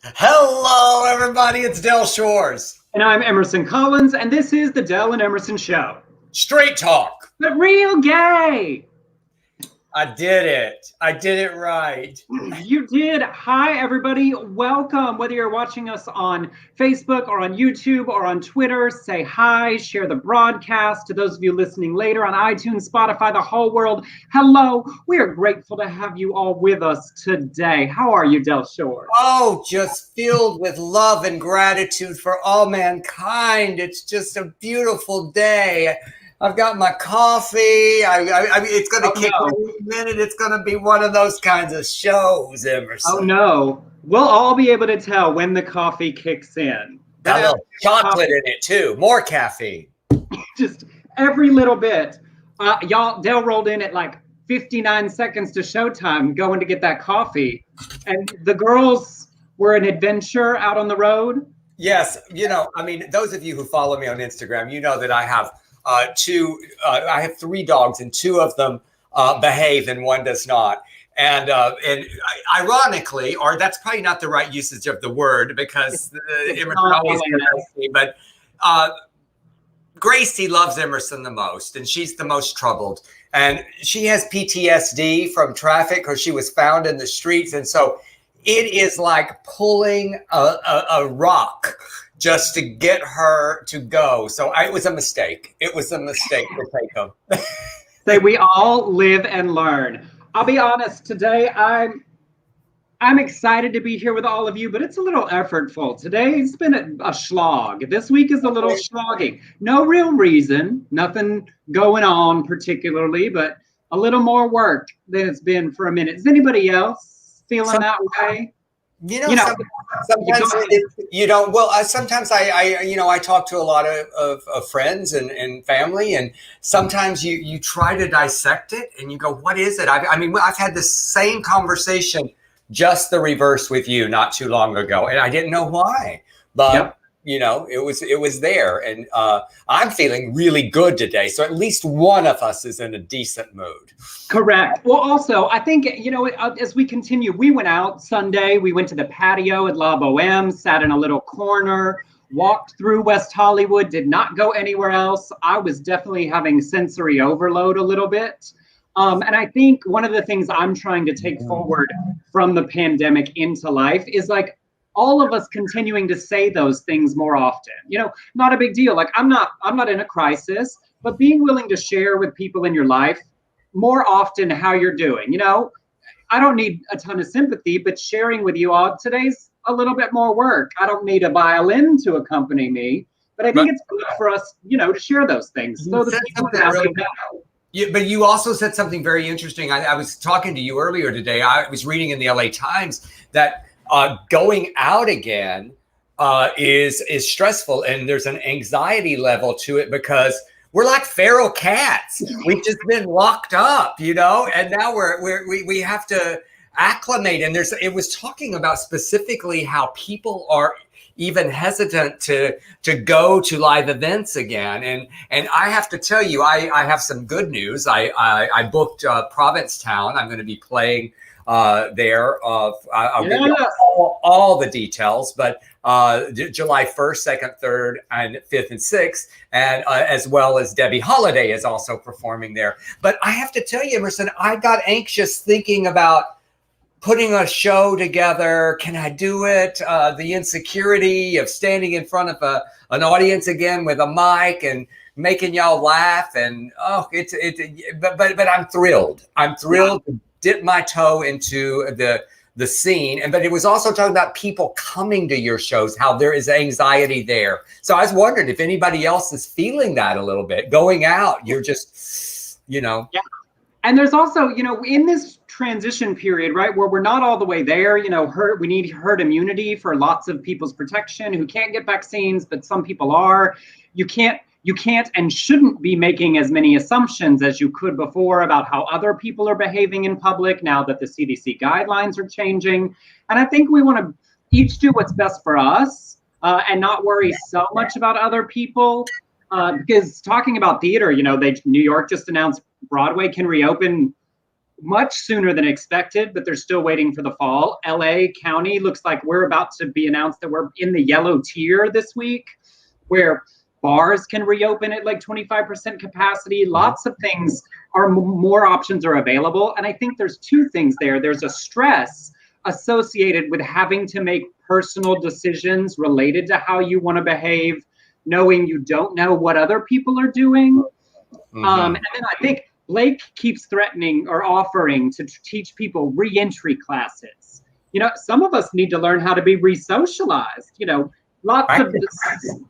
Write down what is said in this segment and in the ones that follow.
Hello, everybody. It's Del Shores. And I'm Emerson Collins, and this is the Del and Emerson Show. Straight talk. But real gay. I did it. I did it right. You did. Hi, everybody. Welcome. Whether you're watching us on Facebook or on YouTube or on Twitter, say hi, share the broadcast. To those of you listening later on iTunes, Spotify, the whole world, hello. We are grateful to have you all with us today. How are you, Del Shore? Oh, just filled with love and gratitude for all mankind. It's just a beautiful day. I've got my coffee. It's going to kick in a minute. It's going to be one of those kinds of shows, Emerson. Oh, no. We'll all be able to tell when the coffee kicks in. Got a little chocolate in it, too. More caffeine. Just every little bit. Del rolled in at like 59 seconds to showtime going to get that coffee. And the girls were an adventure out on the road. Yes. Those of you who follow me on Instagram, you know that I have I have 3 dogs, and 2 of them behave and 1 does not. And ironically, or that's probably not the right usage of the word, because Emerson always corrects me, but Gracie loves Emerson the most, and she's the most troubled. And she has PTSD from traffic, because she was found in the streets. And so it is like pulling a rock just to get her to go. So it was a mistake. It was a mistake to take them. Say we all live and learn. I'll be honest, today I'm excited to be here with all of you, but it's a little effortful. Today's been a slog. This week is a little slogging. No real reason, nothing going on particularly, but a little more work than it's been for a minute. Is anybody else feeling that way? Sometimes you don't. Well, sometimes I talk to a lot of friends and family, and sometimes you try to dissect it and you go, what is it? I've had the same conversation, just the reverse, with you not too long ago, and I didn't know why, but yep. It was there, and I'm feeling really good today. So at least one of us is in a decent mood. Correct. Well, also, I think, as we continue, we went out Sunday. We went to the patio at La Boheme, sat in a little corner, walked through West Hollywood, did not go anywhere else. I was definitely having sensory overload a little bit. And I think one of the things I'm trying to take forward from the pandemic into life is like, all of us continuing to say those things more often. Not a big deal. Like I'm not in a crisis, but being willing to share with people in your life more often how you're doing. I don't need a ton of sympathy, but sharing with you all, today's a little bit more work. I don't need a violin to accompany me, but I think it's good for us, to share those things. So the people can ask you now. Yeah, but you also said something very interesting. I was talking to you earlier today. I was reading in the LA Times that going out again is stressful, and there's an anxiety level to it because we're like feral cats. We've just been locked up, and now we have to acclimate. And it was talking about specifically how people are even hesitant to go to live events again. And I have to tell you, I have some good news. I booked Provincetown. I'm going to be playing there. I'll give you all the details, but July 1st, 2nd, 3rd, and 5th and 6th, and as well as Debbie Holiday is also performing there. But I have to tell you, Emerson, I got anxious thinking about putting a show together. Can I do it? The insecurity of standing in front of an audience again with a mic and making y'all laugh, and but I'm thrilled. I'm thrilled to dip my toe into the scene. But it was also talking about people coming to your shows, how there is anxiety there. So I was wondering if anybody else is feeling that a little bit. Going out, you're just, Yeah. And there's also, in this transition period, right, where we're not all the way there, we need herd immunity for lots of people's protection who can't get vaccines, but some people are. You can't and shouldn't be making as many assumptions as you could before about how other people are behaving in public now that the CDC guidelines are changing. And I think we want to each do what's best for us and not worry so much about other people. Because talking about theater, New York just announced Broadway can reopen much sooner than expected, but they're still waiting for the fall. LA County looks like we're about to be announced that we're in the yellow tier this week, where bars can reopen at like 25% capacity. Lots of things more options are available. And I think there's two things there. There's a stress associated with having to make personal decisions related to how you want to behave, knowing you don't know what other people are doing. And then I think Blake keeps threatening or offering to teach people re-entry classes. Some of us need to learn how to be re-socialized. Lots of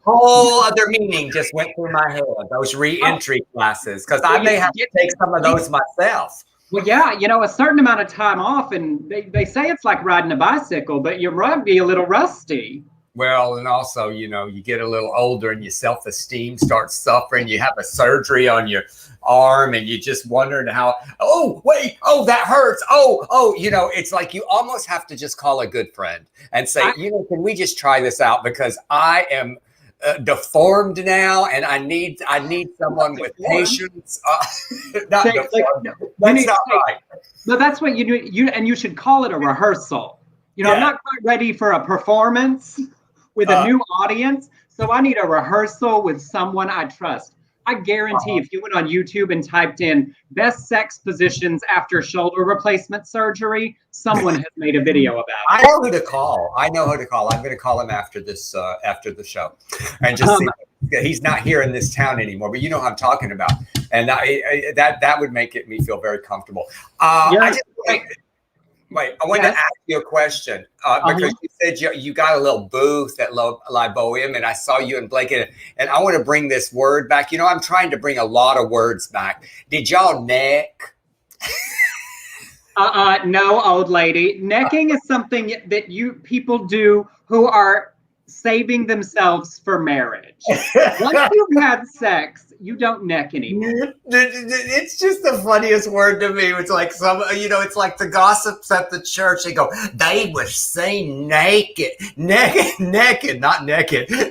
whole other meaning just went through my head. Those re-entry classes, because I may have to take some of those myself. Well, yeah, a certain amount of time off, and they say it's like riding a bicycle, but you might be a little rusty. Well, and also, you get a little older and your self-esteem starts suffering. You have a surgery on your arm and you just wondering how, that hurts. It's like you almost have to just call a good friend and say, can we just try this out? Because I am deformed now and I need someone with patience. Not deformed. That's not right. No, that's what you do. And you should call it a rehearsal. I'm not quite ready for a performance with a new audience, so I need a rehearsal with someone I trust. I guarantee if you went on YouTube and typed in best sex positions after shoulder replacement surgery, someone has made a video about it. I know who to call. I'm going to call him after this, after the show, and just see. He's not here in this town anymore, but you know who I'm talking about, and that would make me feel very comfortable. Wait, I wanted to ask you a question because you said you got a little booth at La Boheme, and I saw you and Blake in it. And I want to bring this word back. I'm trying to bring a lot of words back. Did y'all neck? No, old lady. Necking is something that people do who are saving themselves for marriage. Once you've had sex, you don't neck anymore. It's just the funniest word to me. It's like it's like the gossips at the church. They go, they were seen naked, not naked,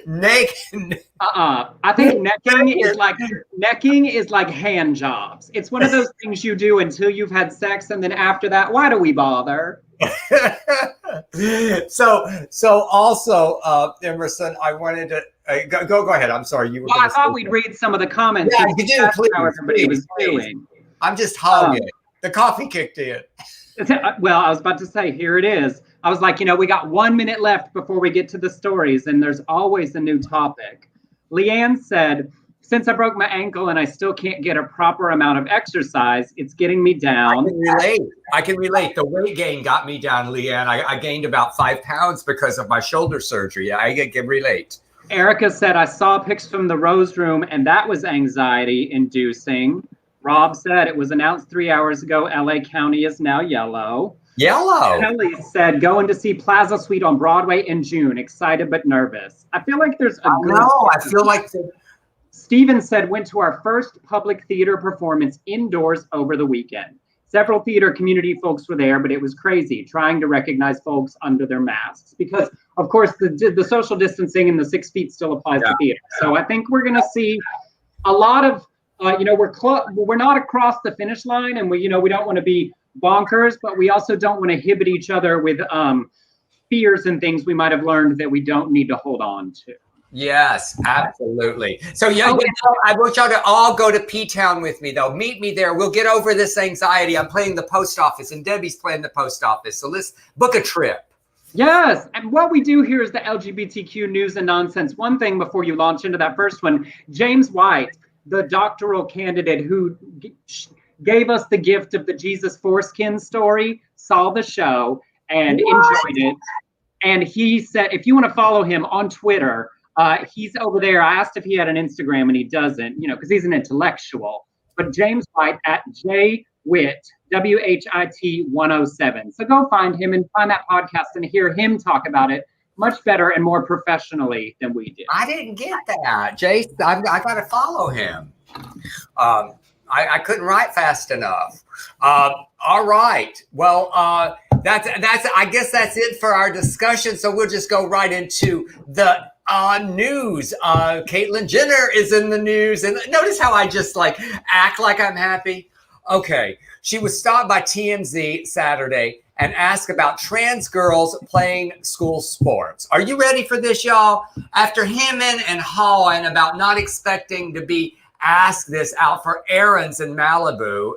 naked. I think necking is like hand jobs. It's one of those things you do until you've had sex, and then after that, why do we bother? So also, Emerson, I wanted to go ahead. I'm sorry, you were. Well, I thought we'd read some of the comments. Yeah, you do. Please, how everybody was doing. I'm just hogging. The coffee kicked in. Well, I was about to say, here it is. I was like, we got 1 minute left before we get to the stories, and there's always a new topic. Leanne said, since I broke my ankle and I still can't get a proper amount of exercise, it's getting me down. I can relate. The weight gain got me down, Leanne. I gained about 5 pounds because of my shoulder surgery. I can relate. Erica said, I saw pics from the Rose Room and that was anxiety inducing. Rob said, it was announced 3 hours ago, LA County is now yellow. Kelly said, going to see Plaza Suite on Broadway in June. Excited but nervous. I feel like there's I feel like Steven said, went to our first public theater performance indoors over the weekend. Several theater community folks were there, but it was crazy trying to recognize folks under their masks because, of course, the social distancing and the 6 feet still applies to theater. So I think we're going to see a lot of, we're not across the finish line, and we don't want to be bonkers, but we also don't want to inhibit each other with fears and things we might have learned that we don't need to hold on to. Yes, absolutely. So I want y'all to all go to P-Town with me, though. Meet me there. We'll get over this anxiety. I'm playing the post office, and Debbie's playing the post office. So let's book a trip. Yes, and what we do here is the LGBTQ news and nonsense. One thing before you launch into that first one, James White, the doctoral candidate who gave us the gift of the Jesus foreskin story, saw the show and enjoyed it. And he said, if you want to follow him on Twitter, he's over there. I asked if he had an Instagram and he doesn't, because he's an intellectual. But James White at JWhit, WHIT 107. So go find him and find that podcast and hear him talk about it much better and more professionally than we did. I didn't get that, Jace. I got to follow him. I couldn't write fast enough. All right. Well, that's. I guess that's it for our discussion. So we'll just go right into the news. Caitlyn Jenner is in the news, and notice how I just act like I'm happy. Okay, She was stopped by TMZ Saturday and asked about trans girls playing school sports. Are you ready for this, y'all? After hemming and hawing about not expecting to be asked this out for errands in Malibu,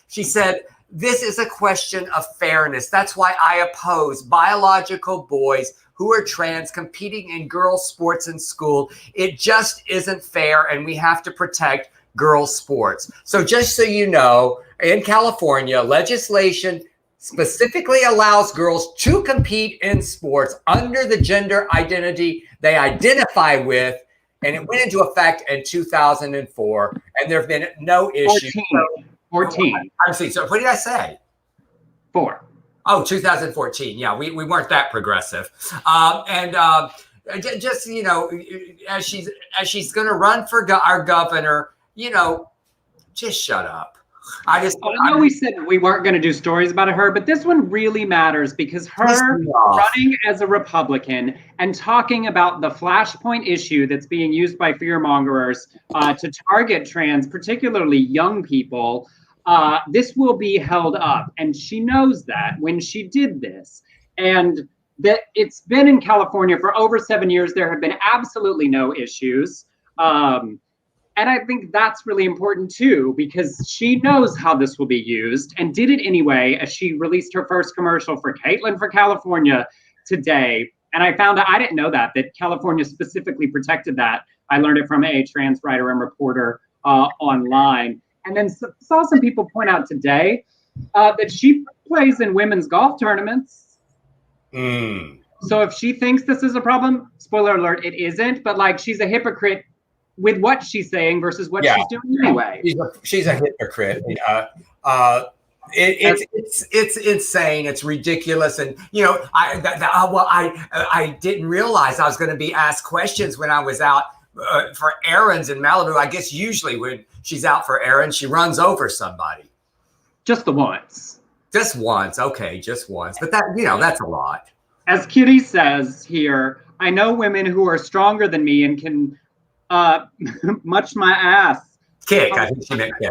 she said, "This is a question of fairness. That's why I oppose biological boys who are trans competing in girls' sports in school. It just isn't fair, and we have to protect girls' sports." So just so you know, in California, legislation specifically allows girls to compete in sports under the gender identity they identify with, and it went into effect in 2004, and there have been no issues. 14. I'm seeing. So what did I say? 4. Oh, 2014. Yeah, we weren't that progressive. Just, you know, as she's going to run for our governor, you know, just shut up. I know we said we weren't going to do stories about her, but this one really matters because her running as a Republican and talking about the flashpoint issue that's being used by fearmongers to target trans, particularly young people, this will be held up. And she knows that when she did this. And that it's been in California for over 7 years. There have been absolutely no issues. And I think that's really important too, because she knows how this will be used and did it anyway, as she released her first commercial for Caitlin for California today. And I found out, I didn't know that California specifically protected that. I learned it from a trans writer and reporter online. And then saw some people point out today that she plays in women's golf tournaments. So if she thinks this is a problem, spoiler alert, it isn't. But like, she's a hypocrite with what she's saying versus what she's doing anyway. She's a hypocrite. It's insane. It's ridiculous. And you know, I didn't realize I was going to be asked questions when I was out for errands in Malibu. I guess usually when she's out for errands, she runs over somebody. Just the once. Just once. Okay, just once. But that, you know, that's a lot. As Kitty says here, I know women who are stronger than me and can much my ass. Kick. I think she meant kick.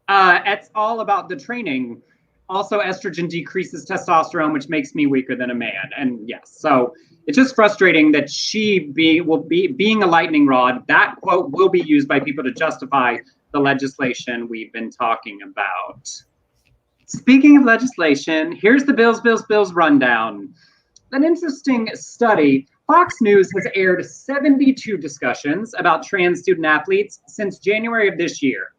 It's all about the training. Also, estrogen decreases testosterone, which makes me weaker than a man. And yes, so it's just frustrating that being a lightning rod. That quote will be used by people to justify the legislation we've been talking about. Speaking of legislation, here's the bills rundown. An interesting study. Fox News has aired 72 discussions about trans student athletes since January of this year.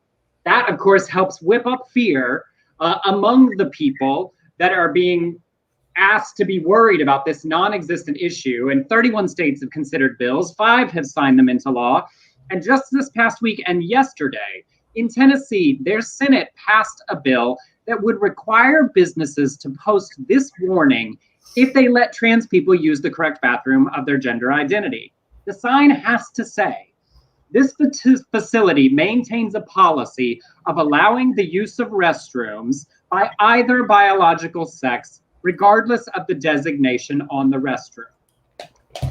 That, of course, helps whip up fear among the people that are being asked to be worried about this non-existent issue. And 31 states have considered bills. 5 have signed them into law. And just this past week and yesterday, in Tennessee, their Senate passed a bill that would require businesses to post this warning if they let trans people use the correct bathroom of their gender identity. The sign has to say, this facility maintains a policy of allowing the use of restrooms by either biological sex, regardless of the designation on the restroom.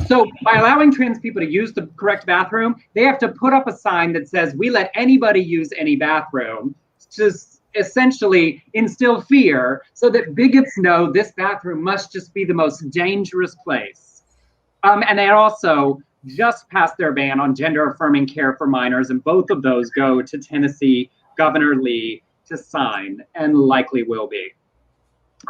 So by allowing trans people to use the correct bathroom, they have to put up a sign that says, we let anybody use any bathroom, to essentially instill fear so that bigots know this bathroom must just be the most dangerous place. And they also just passed their ban on gender-affirming care for minors, and both of those go to Tennessee Governor Lee to sign, and likely will be.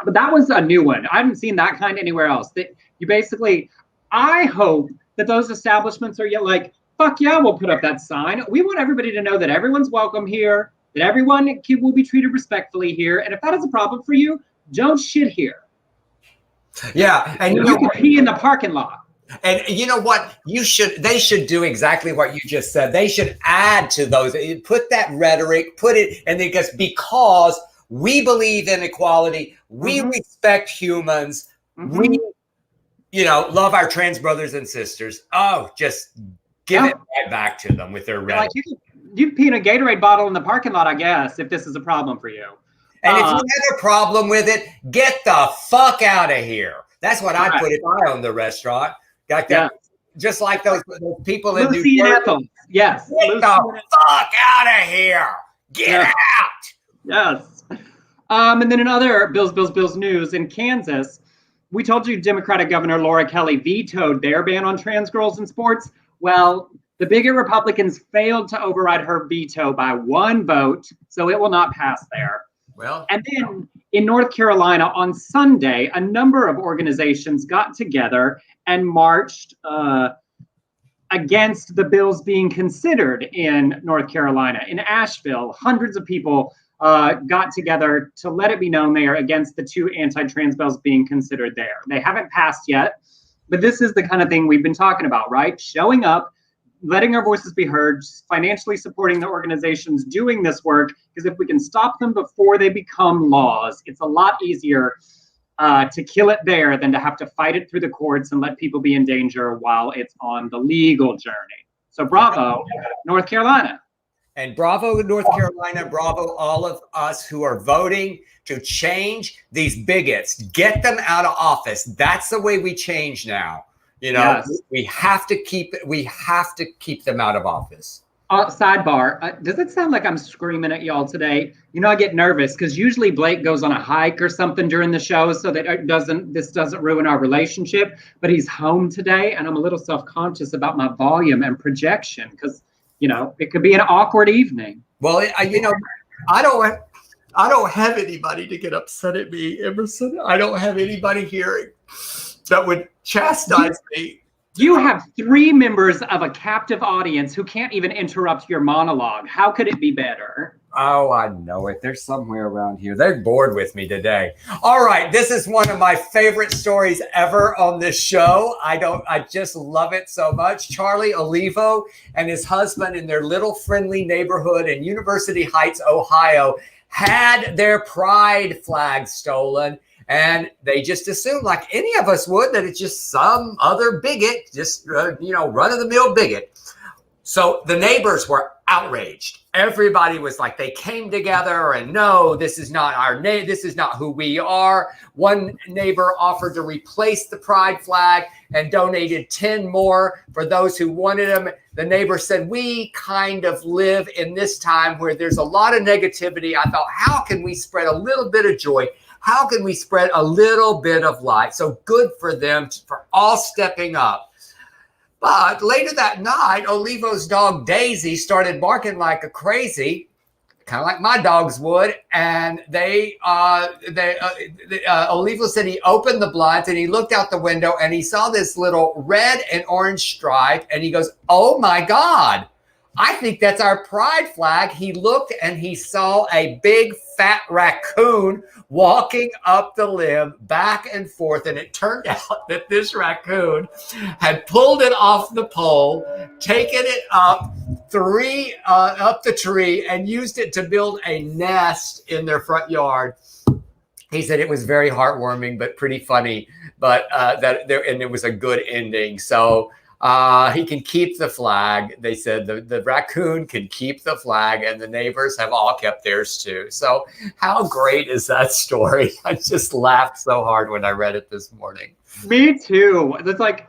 But that was a new one. I haven't seen that kind anywhere else. That you basically, I hope that those establishments are yet like, fuck yeah, we'll put up that sign. We want everybody to know that everyone's welcome here, that everyone will be treated respectfully here. And if that is a problem for you, don't shit here. Yeah. And you can pee in the parking lot. And you know what? They should do exactly what you just said. They should add to those, put that rhetoric, put it, and then because we believe in equality, we respect humans, we, love our trans brothers and sisters. Oh, just give it right back to them with their rhetoric. Like you pee in a Gatorade bottle in the parking lot, I guess, if this is a problem for you. And if you have a problem with it, get the fuck out of here. That's what I put if I owned the restaurant. Got that? Yeah. Just like those people in Lucy New York. Yes. Get the fuck out of here. Get out. Yes. And then in other Bills news, in Kansas, we told you Democratic Governor Laura Kelly vetoed their ban on trans girls in sports. Well, the bigot Republicans failed to override her veto by one vote, so it will not pass there. Well, and then in North Carolina on Sunday, a number of organizations got together and marched against the bills being considered in North Carolina. In Asheville, hundreds of people got together to let it be known they are against the two anti-trans bills being considered there. They haven't passed yet, but this is the kind of thing we've been talking about, right? Showing up, letting our voices be heard, financially supporting the organizations doing this work, because if we can stop them before they become laws, it's a lot easier to kill it there than to have to fight it through the courts and let people be in danger while it's on the legal journey. So bravo, North Carolina. And bravo, North Carolina, bravo, all of us who are voting to change these bigots, get them out of office. That's the way we change now. You know, yes. we have to keep them out of office. Sidebar, does it sound like I'm screaming at y'all today? You know, I get nervous because usually Blake goes on a hike or something during the show so that this doesn't ruin our relationship, but he's home today and I'm a little self-conscious about my volume and projection because, you know, it could be an awkward evening. Well, you know, I don't have anybody to get upset at me, Emerson. I don't have anybody here that would chastise me. You have 3 members of a captive audience who can't even interrupt your monologue. How could it be better? Oh, I know it. They're somewhere around here. They're bored with me today. All right. This is one of my favorite stories ever on this show. I just love it so much. Charlie Olivo and his husband in their little friendly neighborhood in University Heights, Ohio, had their pride flag stolen. And they just assumed, like any of us would, that it's just some other bigot, just, run-of-the-mill bigot. So the neighbors were outraged. Everybody was like, they came together and no, this is not our name. This is not who we are. One neighbor offered to replace the pride flag and donated 10 more for those who wanted them. The neighbor said, we kind of live in this time where there's a lot of negativity. I thought, how can we spread a little bit of joy? How can we spread a little bit of light? So good for them for all stepping up. But later that night, Olivo's dog Daisy started barking like a crazy, kind of like my dogs would. And Olivo said he opened the blinds and he looked out the window and he saw this little red and orange stripe. And he goes, oh my God, I think that's our pride flag. He looked and he saw a big fat raccoon walking up the limb back and forth. And it turned out that this raccoon had pulled it off the pole, taken it up the tree and used it to build a nest in their front yard. He said it was very heartwarming, but pretty funny, but and it was a good ending. So he can keep the flag. They said the raccoon can keep the flag and the neighbors have all kept theirs too. So how great is that story? I just laughed so hard when I read it this morning. Me too. It's like,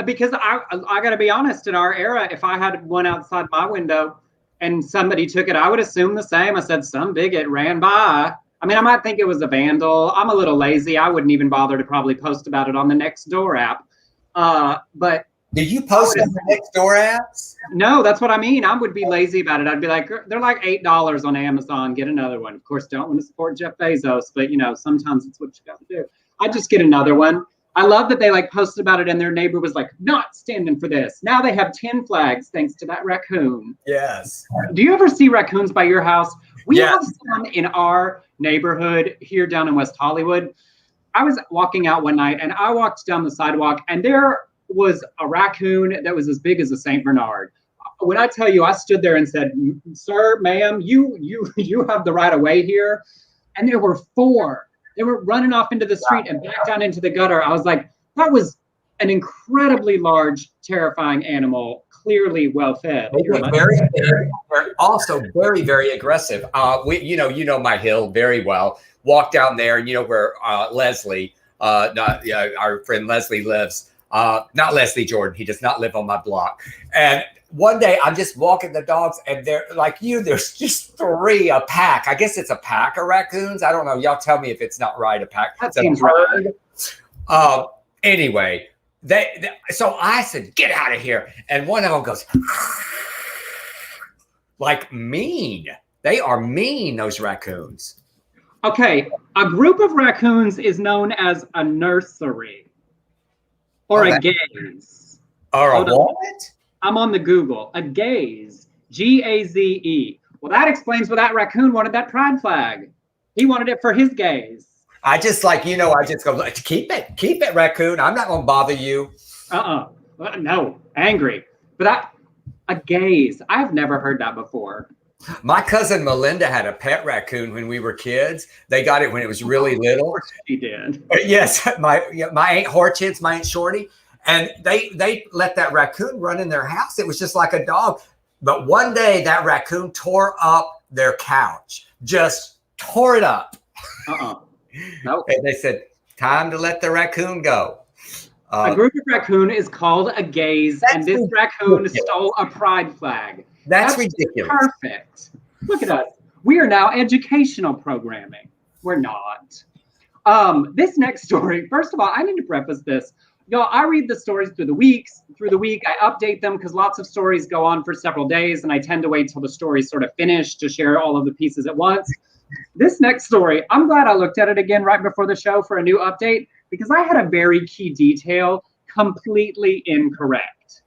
because I got to be honest, in our era, if I had one outside my window and somebody took it, I would assume the same. I said, some bigot ran by. I mean, I might think it was a vandal. I'm a little lazy. I wouldn't even bother to probably post about it on the Nextdoor app. But did you post on the Nextdoor apps? No, that's what I mean. I would be lazy about it. I'd be like, they're like $8 on Amazon. Get another one. Of course, don't want to support Jeff Bezos, but sometimes it's what you got to do. I'd just get another one. I love that they posted about it and their neighbor was like, not standing for this. Now they have 10 flags thanks to that raccoon. Yes. Do you ever see raccoons by your house? We have some in our neighborhood here down in West Hollywood. I was walking out one night and I walked down the sidewalk and there was a raccoon that was as big as a Saint Bernard. When I tell you, I stood there and said, sir, ma'am, you have the right of way here. And there were 4. They were running off into the street and back down into the gutter. I was like, that was an incredibly large, terrifying animal, clearly well fed. They're also very, very aggressive. You know my hill very well. Walk down there, and where Leslie, our friend Leslie lives. Not Leslie Jordan. He does not live on my block. And one day I'm just walking the dogs, and they're like there's just three, a pack. I guess it's a pack of raccoons. I don't know. Y'all tell me if it's not right. A pack. That seems right. Anyway, so I said, get out of here. And one of them goes, like mean. They are mean, those raccoons. Okay, a group of raccoons is known as a nursery or a gaze. Or a what? I'm on the Google. A gaze, Gaze. Well, that explains why that raccoon wanted that pride flag. He wanted it for his gaze. I just I just go, keep it, raccoon. I'm not going to bother you. No, angry. But a gaze. I've never heard that before. My cousin Melinda had a pet raccoon when we were kids. They got it when it was really little. She did. Yes, my Aunt Hortense, my Aunt Shorty, and they let that raccoon run in their house. It was just like a dog. But one day that raccoon tore up their couch, just tore it up. Nope. And they said, time to let the raccoon go. A group of raccoon is called a gaze, and this raccoon stole a pride flag. That's ridiculous. Perfect. Look at us. We are now educational programming. We're not. This next story, first of all, I need to preface this. Y'all, I read the stories through the week. I update them because lots of stories go on for several days, and I tend to wait till the stories sort of finish to share all of the pieces at once. This next story, I'm glad I looked at it again right before the show for a new update because I had a very key detail completely incorrect.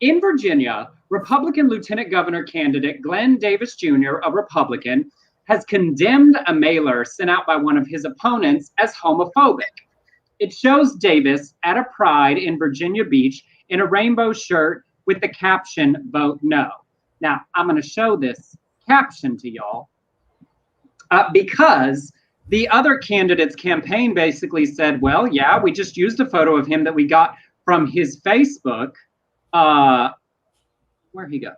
In Virginia, Republican Lieutenant Governor candidate Glenn Davis Jr., a Republican, has condemned a mailer sent out by one of his opponents as homophobic. It shows Davis at a pride in Virginia Beach in a rainbow shirt with the caption, "Vote No." Now, I'm going to show this caption to y'all because the other candidate's campaign basically said, well, yeah, we just used a photo of him that we got from his Facebook. Where'd he go?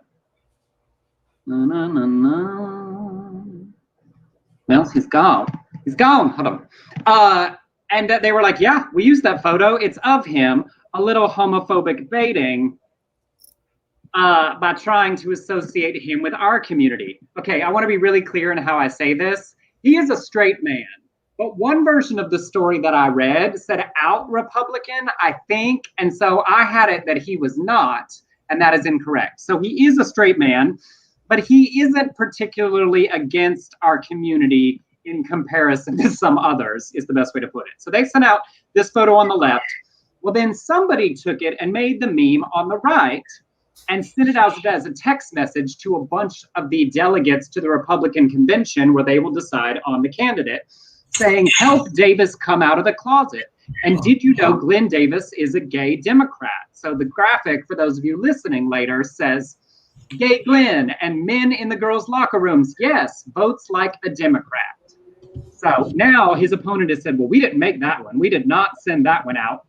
Well, he's gone. He's gone. Hold on. And they were like, yeah, we used that photo. It's of him, a little homophobic baiting by trying to associate him with our community. Okay, I want to be really clear in how I say this. He is a straight man. But one version of the story that I read said out Republican, I think. And so I had it that he was not. And that is incorrect. So he is a straight man, but he isn't particularly against our community in comparison to some others, is the best way to put it. So they sent out this photo on the left. Well, then somebody took it and made the meme on the right and sent it out as a text message to a bunch of the delegates to the Republican convention where they will decide on the candidate, saying, help Davis come out of the closet. And did you know Glenn Davis is a gay Democrat? So the graphic, for those of you listening later, says, gay Glenn and men in the girls' locker rooms, yes, votes like a Democrat. So now his opponent has said, well, we didn't make that one. We did not send that one out.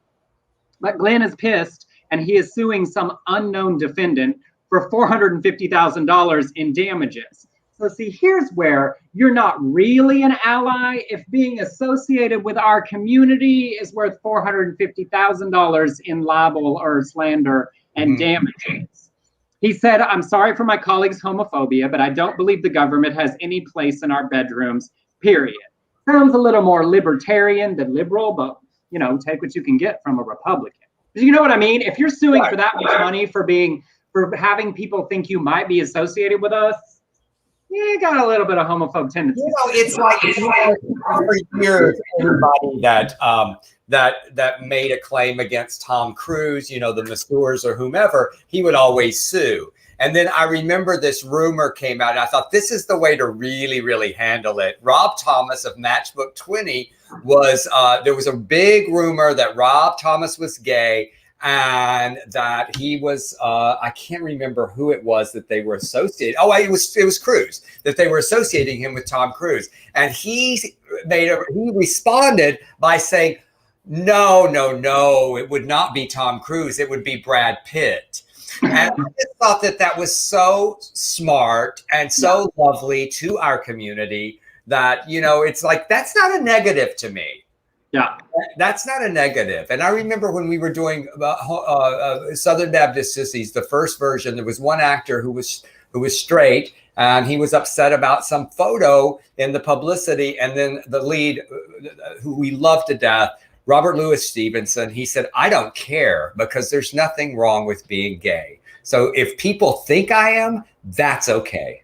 But Glenn is pissed, and he is suing some unknown defendant for $450,000 in damages. So see, here's where you're not really an ally if being associated with our community is worth $450,000 in libel or slander and damages. He said, I'm sorry for my colleagues' homophobia, but I don't believe the government has any place in our bedrooms, period. Sounds a little more libertarian than liberal, but, you know, take what you can get from a Republican. You know what I mean? If you're suing for that much money for having people think you might be associated with us, you got a little bit of homophobe tendency. You know, it's like for years, everybody that made a claim against Tom Cruise, you know, the masseurs or whomever, he would always sue. And then I remember this rumor came out, and I thought this is the way to really, really handle it. Rob Thomas of Matchbook 20 was, there was a big rumor that Rob Thomas was gay, and that he was, I can't remember who it was that they were associated. Oh, it was Cruise, that they were associating him with Tom Cruise. And he responded by saying, no, it would not be Tom Cruise. It would be Brad Pitt. And I just thought that was so smart and so lovely to our community that, you know, it's like, that's not a negative to me. Yeah. That's not a negative. And I remember when we were doing Southern Baptist Sissies, the first version, there was one actor who was straight, and he was upset about some photo in the publicity. And then the lead, who we love to death, Robert Louis Stevenson, he said, I don't care, because there's nothing wrong with being gay. So if people think I am, that's okay.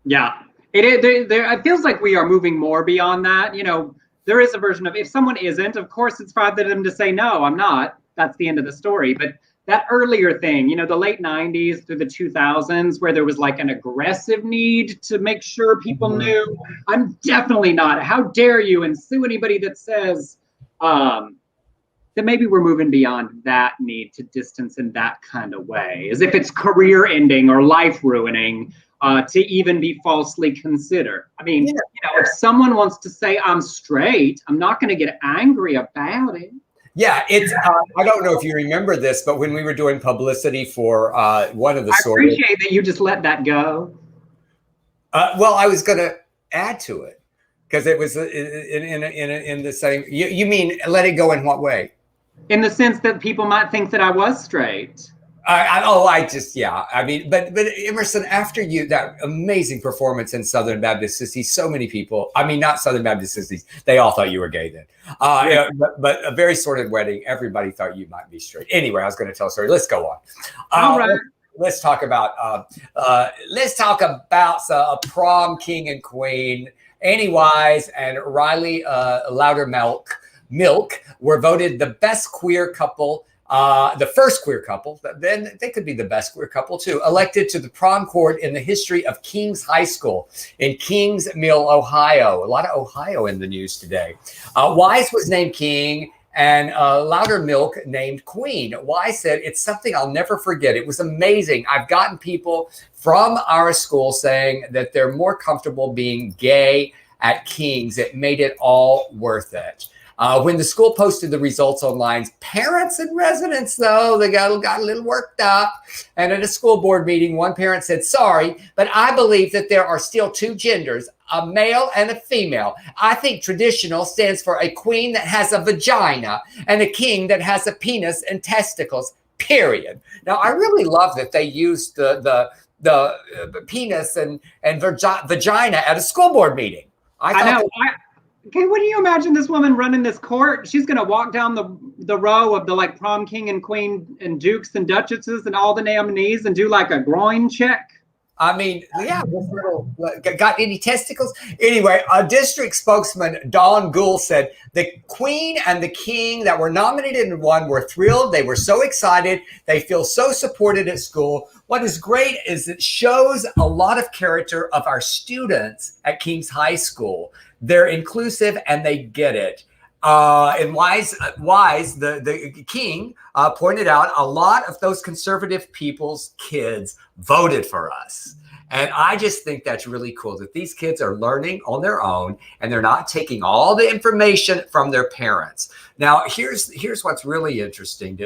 Yeah. It feels like we are moving more beyond that. There is a version of, if someone isn't, of course it's for them to say, no, I'm not. That's the end of the story. But that earlier thing, the late 90s through the 2000s, where there was like an aggressive need to make sure people knew, I'm definitely not. How dare you? And sue anybody that says that maybe we're moving beyond that need to distance in that kind of way, as if it's career ending or life ruining. To even be falsely considered. I mean, if someone wants to say I'm straight, I'm not going to get angry about it. Yeah, it's. I don't know if you remember this, but when we were doing publicity for one of the stories, I appreciate that you just let that go. Well, I was going to add to it because it was in the same. You mean let it go in what way? In the sense that people might think that I was straight. I mean, but Emerson, after that amazing performance in Southern Baptist Sissies, so many people, I mean, not Southern Baptist Sissies, they all thought you were gay then. But a very sordid wedding, everybody thought you might be straight. Anyway, I was going to tell a story. Let's go on. All right. Let's talk about a prom king and queen. Annie Wise and Riley Loudermilk were voted the best queer couple. The first queer couple, then they could be the best queer couple too, elected to the prom court in the history of Kings High School in Kings Mill, Ohio. A lot of Ohio in the news today. Wise was named king and Loudermilk named queen. Wise said, it's something I'll never forget. It was amazing. I've gotten people from our school saying that they're more comfortable being gay at Kings. It made it all worth it. When the school posted the results online, parents and residents, though, they got a little worked up. And at a school board meeting, one parent said, sorry, but I believe that there are still two genders, a male and a female. I think traditional stands for a queen that has a vagina and a king that has a penis and testicles, period. Now, I really love that they used the penis and vagina at a school board meeting. I know. Okay, what do you imagine this woman running this court? She's going to walk down the row of the like prom king and queen and dukes and duchesses and all the nominees and do like a groin check. I mean, yeah, got any testicles? Anyway, a district spokesman, Dawn Gould, said the queen and the king that were nominated and won were thrilled. They were so excited. They feel so supported at school. What is great is it shows a lot of character of our students at Kings High School. They're inclusive and they get it. And Wise, the king, pointed out a lot of those conservative people's kids voted for us. And I just think that's really cool that these kids are learning on their own and they're not taking all the information from their parents. Now, here's what's really interesting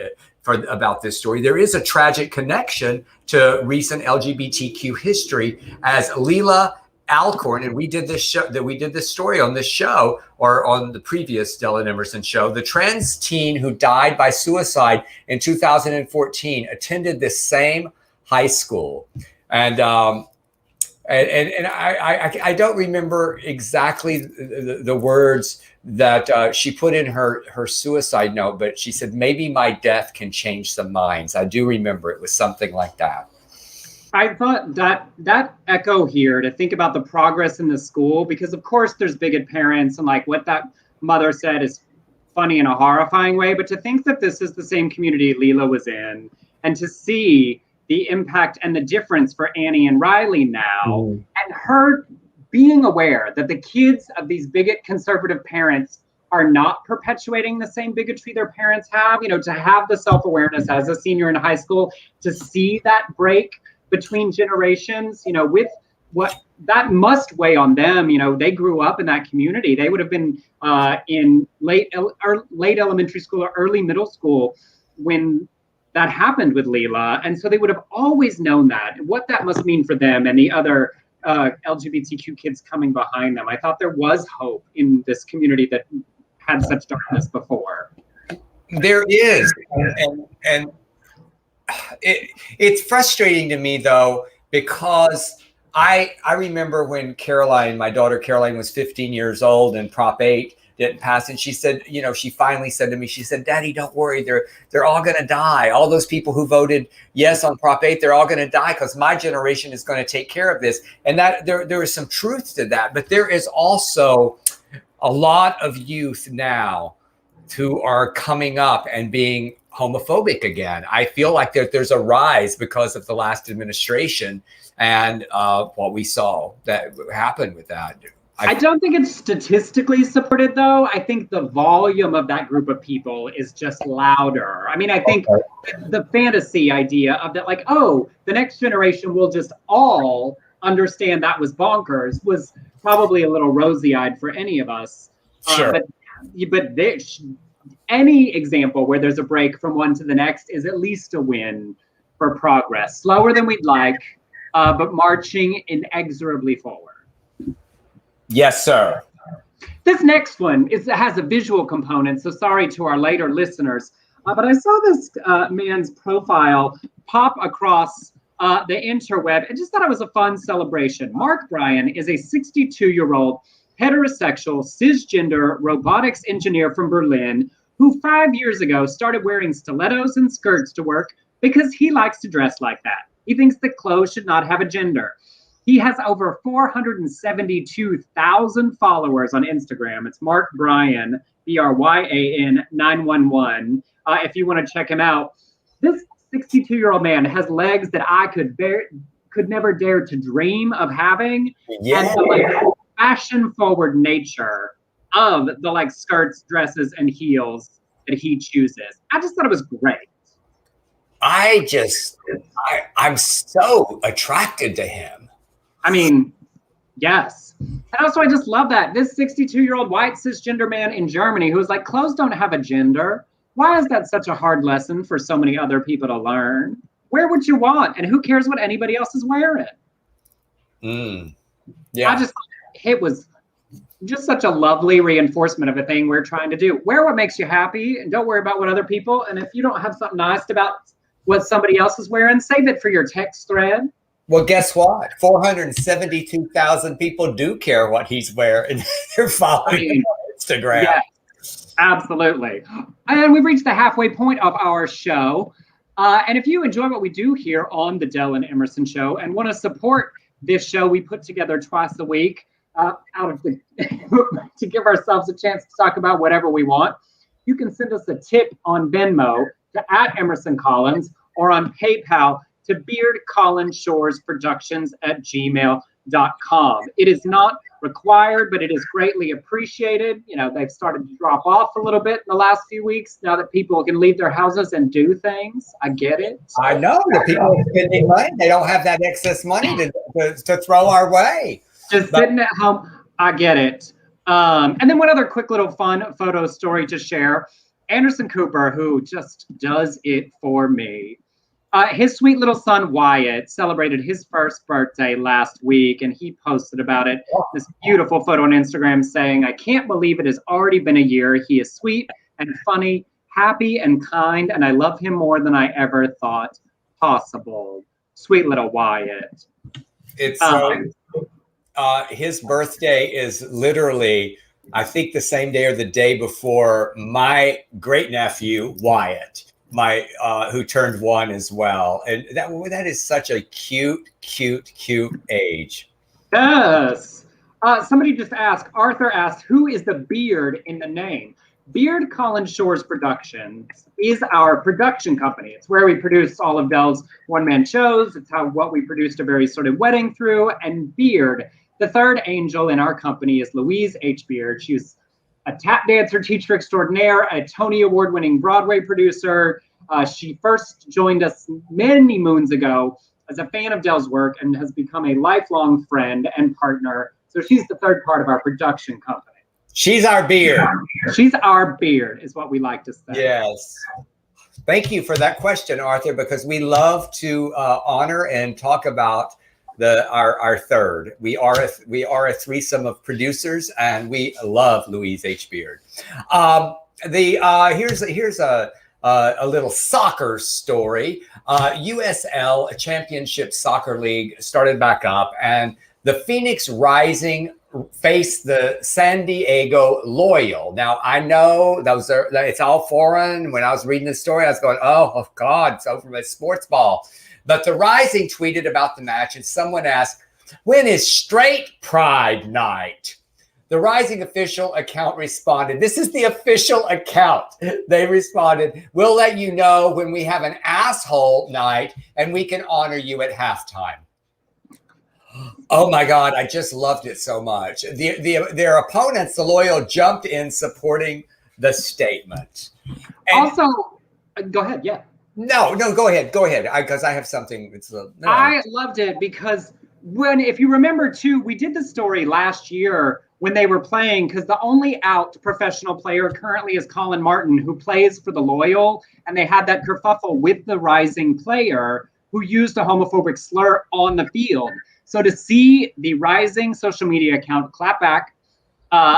about this story. There is a tragic connection to recent LGBTQ history, as Leela Alcorn, and we did this story on this show, or on the previous Dylan Emerson show. The trans teen who died by suicide in 2014 attended this same high school, and I don't remember exactly the words that she put in her suicide note, but she said, maybe my death can change some minds. I do remember it was something like that. I thought that echo here to think about the progress in the school, because of course there's bigot parents and like what that mother said is funny in a horrifying way, but to think that this is the same community Leela was in and to see the impact and the difference for Annie and Riley now, and her being aware that the kids of these bigot conservative parents are not perpetuating the same bigotry their parents have, to have the self-awareness as a senior in high school, to see that break between generations, with what that must weigh on them. They grew up in that community. They would have been in late elementary school or early middle school when that happened with Leela. And so they would have always known that, what that must mean for them and the other LGBTQ kids coming behind them. I thought there was hope in this community that had such darkness before. There is, and it's frustrating to me though, because I remember when Caroline, my daughter Caroline, was 15 years old and Prop 8 didn't pass, and she said, she finally said to me, she said, "Daddy, don't worry, they're all going to die. All those people who voted yes on Prop 8, they're all going to die because my generation is going to take care of this." And that there is some truth to that, but there is also a lot of youth now who are coming up and being homophobic again. I feel like there's a rise because of the last administration and what we saw that happened with that. I don't think it's statistically supported, though. I think the volume of that group of people is just louder. I mean, I think the fantasy idea of that, like, oh, the next generation will just all understand that was bonkers, was probably a little rosy-eyed for any of us. Sure. But any example where there's a break from one to the next is at least a win for progress. Slower than we'd like, but marching inexorably forward. Yes, sir. This next one has a visual component, so sorry to our later listeners. But I saw this man's profile pop across the interweb and just thought it was a fun celebration. Mark Bryan is a 62-year-old heterosexual cisgender robotics engineer from Berlin who 5 years ago started wearing stilettos and skirts to work because he likes to dress like that. He thinks that clothes should not have a gender. He has over 472,000 followers on Instagram. It's Mark Bryan, Bryan 911. If you want to check him out, this 62-year-old man has legs that I could never dare to dream of having. Yeah. And the fashion-forward nature of the skirts, dresses, and heels that he chooses. I just thought it was great. I'm so attracted to him. I mean, yes. And also, I just love that. This 62-year-old white cisgender man in Germany who was like, clothes don't have a gender. Why is that such a hard lesson for so many other people to learn? Wear what you want, and who cares what anybody else is wearing? Yeah. It was just such a lovely reinforcement of a thing we're trying to do. Wear what makes you happy, and don't worry about what other people. And if you don't have something nice about what somebody else is wearing, save it for your text thread. Well, guess what? 472,000 people do care what he's wearing. They're following him on Instagram. Yes, absolutely. And we've reached the halfway point of our show. And if you enjoy what we do here on the Dell and Emerson Show and want to support this show we put together twice a week to give ourselves a chance to talk about whatever we want, you can send us a tip on Venmo to @EmersonCollins or on PayPal to beardcollinshoresproductions@gmail.com. It is not required, but it is greatly appreciated. They've started to drop off a little bit in the last few weeks now that people can leave their houses and do things. I get it. I know the people are spending money. They don't have that excess money to throw our way. Just sitting at home. I get it. And then one other quick little fun photo story to share. Anderson Cooper, who just does it for me. His sweet little son, Wyatt, celebrated his first birthday last week, and he posted about it. This beautiful photo on Instagram saying, "I can't believe it has already been a year. He is sweet and funny, happy and kind, and I love him more than I ever thought possible." Sweet little Wyatt. It's his birthday is literally, I think, the same day or the day before my great nephew, Wyatt. Who turned 1 as well. And that is such a cute age. Yes. Somebody just asked, Arthur asked, who is the beard in the name? Beard Collins Shores Productions is our production company. It's where we produce all of Dell's one-man shows. It's what we produced A Very Sordid Wedding through. And Beard, the third angel in our company, is Louise H. Beard. She's a tap dancer, teacher extraordinaire, a Tony Award-winning Broadway producer. She first joined us many moons ago as a fan of Dell's work and has become a lifelong friend and partner. So she's the third part of our production company. She's our beard. She's our beard, is what we like to say. Yes. Thank you for that question, Arthur, because we love to honor and talk about our third. We are a threesome of producers, and we love Louise H. Beard. Here's a little soccer story. USL, a championship soccer league, started back up, and the Phoenix Rising face the San Diego Loyal. Now, I know it's all foreign. When I was reading this story, I was going, oh God, it's over with sports ball. But the Rising tweeted about the match, and someone asked, when is straight pride night? The Rising official account responded, this is the official account. They responded, we'll let you know when we have an asshole night and we can honor you at halftime. Oh my God, I just loved it so much. Their opponents, the Loyal, jumped in supporting the statement. And also, go ahead, yeah. No, go ahead. Because I have something. I loved it because if you remember too, we did the story last year when they were playing, because the only out professional player currently is Colin Martin, who plays for the Loyal, and they had that kerfuffle with the Rising player who used a homophobic slur on the field. So to see the Rising social media account clap back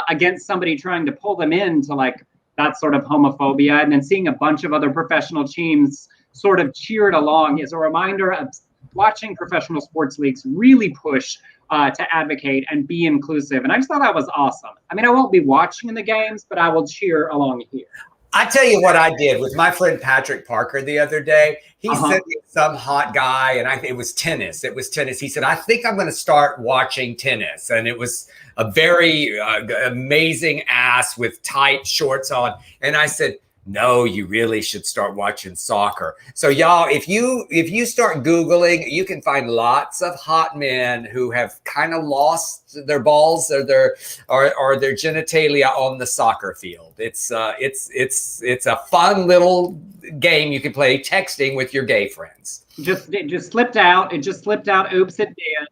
against somebody trying to pull them into like that sort of homophobia, and then seeing a bunch of other professional teams sort of cheered along is a reminder of watching professional sports leagues really push to advocate and be inclusive. And I just thought that was awesome. I mean, I won't be watching the games, but I will cheer along here. I tell you what I did with my friend Patrick Parker the other day. He sent me some hot guy, and it was tennis. He said, I think I'm going to start watching tennis. And it was a very amazing ass with tight shorts on. And I said, no, you really should start watching soccer. So y'all, if you start Googling, you can find lots of hot men who have kind of lost their balls or their genitalia on the soccer field. It's a fun little game you can play texting with your gay friends. It just slipped out. Oops, it did.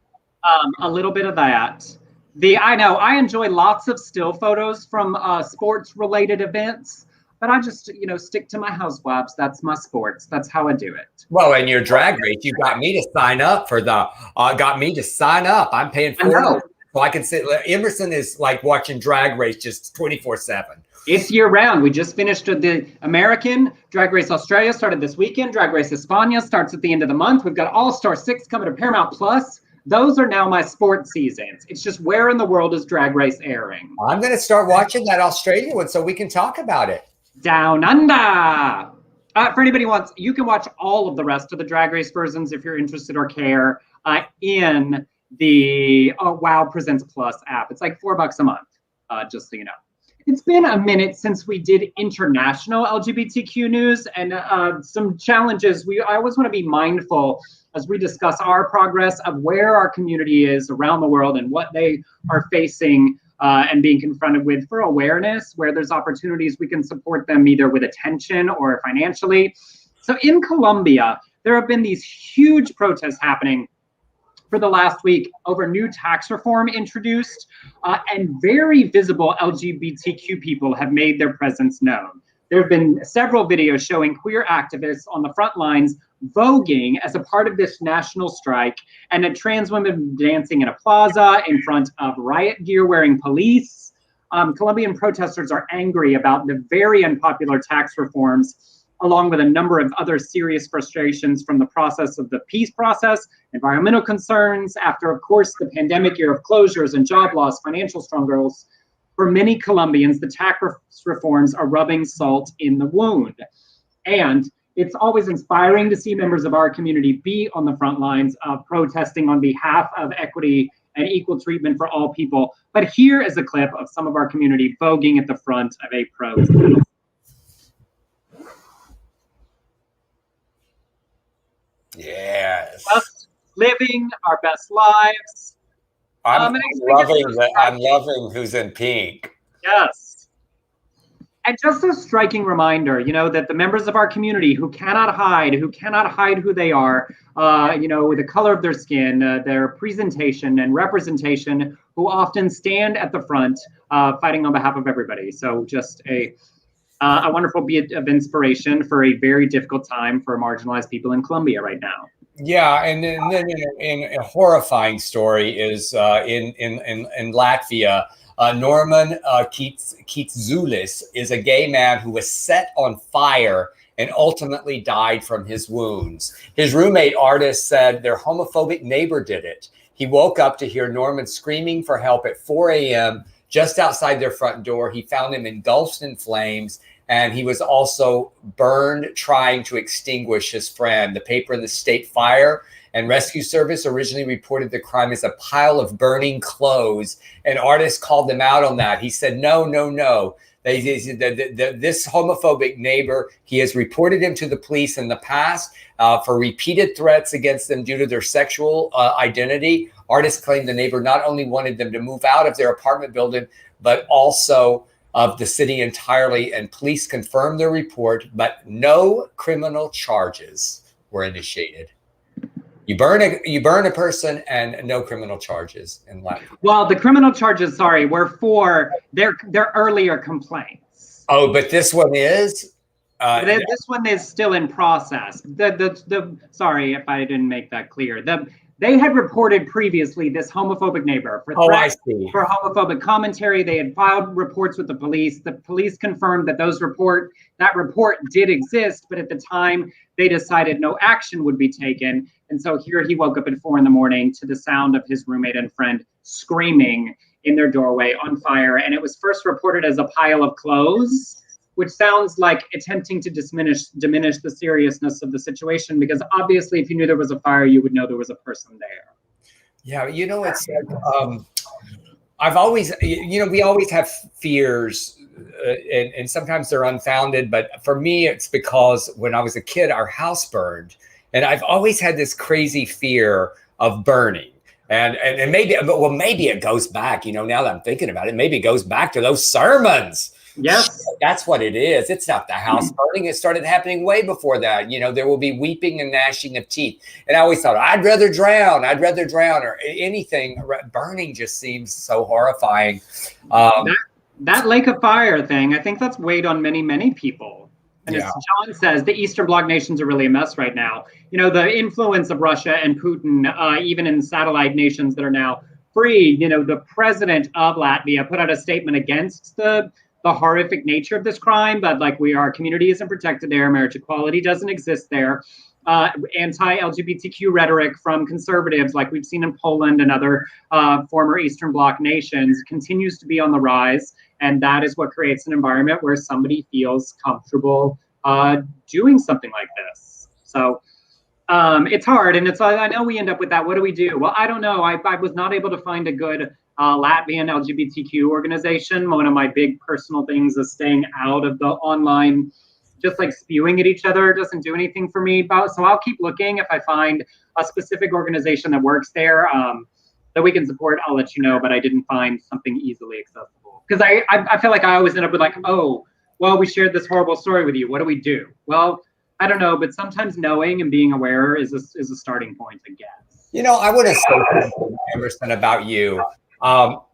A little bit of that. I enjoy lots of still photos from sports related events. But I just, stick to my housewives. That's my sports. That's how I do it. Well, in your drag race, you got me to sign up for I'm paying $4 so I can sit. Emerson is like watching Drag Race just 24/7. It's year round. We just finished the American. Drag Race Australia started this weekend. Drag Race España starts at the end of the month. We've got All Star 6 coming to Paramount Plus. Those are now my sports seasons. It's just where in the world is Drag Race airing? I'm going to start watching that Australia one so we can talk about it. Down Under. For anybody who wants, you can watch all of the rest of the Drag Race versions if you're interested or care in the Wow Presents Plus app. It's like $4 a month, just so you know. It's been a minute since we did international LGBTQ news and some challenges. I always want to be mindful as we discuss our progress of where our community is around the world and what they are facing and being confronted with for awareness, where there's opportunities we can support them either with attention or financially. So in Colombia, there have been these huge protests happening for the last week over new tax reform introduced, and very visible LGBTQ people have made their presence known. There have been several videos showing queer activists on the front lines voguing as a part of this national strike, and a trans woman dancing in a plaza in front of riot gear wearing police. Colombian protesters are angry about the very unpopular tax reforms, along with a number of other serious frustrations from the process of the peace process, environmental concerns, after, of course, the pandemic year of closures and job loss, financial struggles. For many Colombians, the tax reforms are rubbing salt in the wound. And it's always inspiring to see members of our community be on the front lines of protesting on behalf of equity and equal treatment for all people. But here is a clip of some of our community voguing at the front of a protest. Yes. Us living our best lives. I'm loving who's in pink. Yes. And just a striking reminder, that the members of our community who cannot hide who they are, the color of their skin, their presentation and representation, who often stand at the front fighting on behalf of everybody. So just a wonderful bit of inspiration for a very difficult time for marginalized people in Colombia right now. Yeah, and then in a horrifying story is in Latvia. Norman Keats is a gay man who was set on fire and ultimately died from his wounds. His roommate artist said their homophobic neighbor did it. He woke up to hear Norman screaming for help at 4 a.m. just outside their front door. He found him engulfed in flames, and he was also burned trying to extinguish his friend. The paper in the state fire and rescue service originally reported the crime as a pile of burning clothes. An artist called them out on that. He said, no, no, no. This homophobic neighbor, he has reported him to the police in the past for repeated threats against them due to their sexual identity. Artists claimed the neighbor not only wanted them to move out of their apartment building, but also of the city entirely, and police confirmed their report, but no criminal charges were initiated. You burn a person and no criminal charges in Latvia. Well, the criminal charges, were for their earlier complaints. Oh, but this one is. This one is still in process. Sorry if I didn't make that clear. They had reported previously this homophobic neighbor for threats, for homophobic commentary. They had filed reports with the police. The police confirmed that that report did exist, but at the time they decided no action would be taken. And so here he woke up at 4 a.m. to the sound of his roommate and friend screaming in their doorway on fire. And it was first reported as a pile of clothes, which sounds like attempting to diminish the seriousness of the situation, because obviously if you knew there was a fire, you would know there was a person there. Yeah, it's like, I've always, we always have fears, and sometimes they're unfounded, but for me, it's because when I was a kid, our house burned, and I've always had this crazy fear of burning. And maybe it goes back, now that I'm thinking about it, maybe it goes back to those sermons. Yes. That's what it is. It's not the house burning. It started happening way before that. There will be weeping and gnashing of teeth. And I always thought, I'd rather drown, or anything. Burning just seems so horrifying. That Lake of Fire thing, I think that's weighed on many, many people. And as John says, the Eastern Bloc nations are really a mess right now. The influence of Russia and Putin, even in satellite nations that are now free, the president of Latvia put out a statement against the horrific nature of this crime, but our community isn't protected there. Marriage equality doesn't exist there. Anti-LGBTQ rhetoric from conservatives, like we've seen in Poland and other former Eastern Bloc nations, continues to be on the rise. And that is what creates an environment where somebody feels comfortable doing something like this. So it's hard. And I know we end up with that. What do we do? Well, I don't know. I was not able to find a good Latvian LGBTQ organization. One of my big personal things is staying out of the online, just spewing at each other doesn't do anything for me. So I'll keep looking. If I find a specific organization that works there that we can support, I'll let you know. But I didn't find something easily accessible, because I feel like I always end up with oh, well, we shared this horrible story with you. What do we do? Well, I don't know, but sometimes knowing and being aware is a starting point, I guess. I want to say something, Emerson, about you.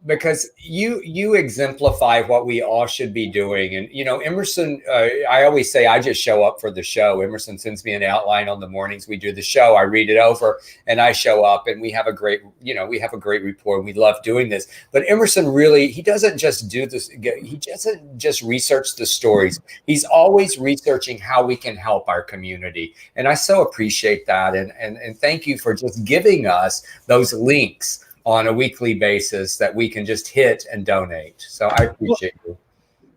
Because you exemplify what we all should be doing. And, Emerson, I always say I just show up for the show. Emerson sends me an outline on the mornings we do the show. I read it over and I show up, and we have a great rapport. We love doing this. But Emerson really, he doesn't just do this. He doesn't just research the stories. He's always researching how we can help our community. And I so appreciate that. And thank you for just giving us those links on a weekly basis that we can just hit and donate. So I appreciate you.